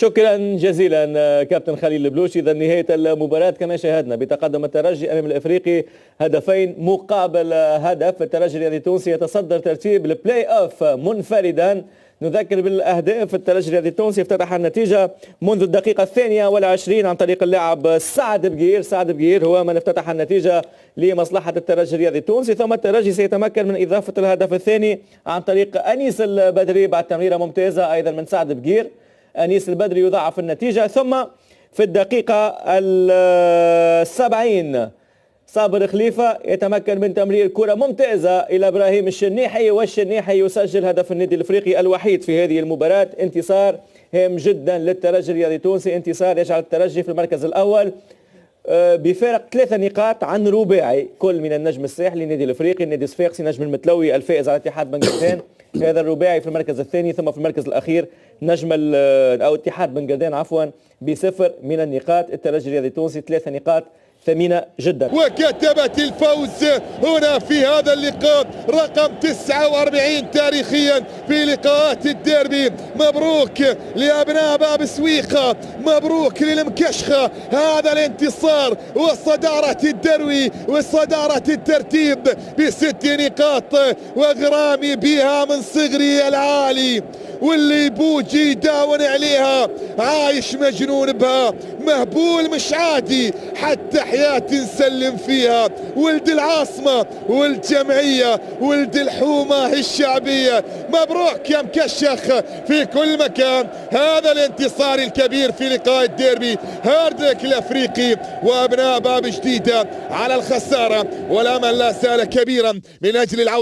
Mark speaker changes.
Speaker 1: شكرا جزيلا كابتن خليل البلوشي. إذا نهاية المباراة كما شاهدنا بتقدم الترجي أمام الإفريقي هدفين مقابل هدف. الترجي الرياضي التونسي يتصدر ترتيب البلاي أوف منفردا. نذكر بالأهداف. الترجي الرياضي التونسي افتتح النتيجة منذ الدقيقة 22 عن طريق اللاعب سعد بقير. سعد بقير هو من افتتح النتيجة لمصلحة الترجي الرياضي التونسي. ثم الترجي سيتمكن من إضافة الهدف الثاني عن طريق أنيس البدري بعد تمريرة ممتازة أيضا من سعد بقير. أنيس البدري يضاعف النتيجة. ثم في الدقيقة 70 صابر خليفة يتمكن من تمرير كرة ممتازة إلى إبراهيم الشنيحي، والشنيحي يسجل هدف النادي الإفريقي الوحيد في هذه المباراة. انتصار هام جدا للترجي الرياضي التونسي، انتصار يجعل الترجي في المركز الأول بفارق 3 نقاط عن رباعي كل من النجم الساحلي النادي الافريقي، النادي الصفاقسي، نجم المتلوي الفائز على اتحاد بنجردان. هذا الرباعي في المركز الثاني. ثم في المركز الاخير نجم او اتحاد بنجردان عفوا بصفر من النقاط. الترجي الرياضي التونسي 3 نقاط ثمينة جدا.
Speaker 2: وكتبت الفوز هنا في هذا اللقاء رقم 49 تاريخيا في لقاءات الديربي. مبروك لأبناء باب سويقة، مبروك للمكشخة هذا الانتصار وصدارة الدروي وصدارة الترتيب ب6 نقاط، وغرامي بها من صغري العالي، واللي بوجي يداون عليها عايش مجنون بها، مهبول مش عادي حتى حياة نسلم فيها. ولد العاصمة ولد جمعية ولد الحومة الشعبية، مبروك يا مكشخ في كل مكان. هذا الانتصار الكبير في لقاء الديربي. هاردك الافريقي وابناء باب جديدة على الخسارة والامل لا زال كبيرا من اجل العودة.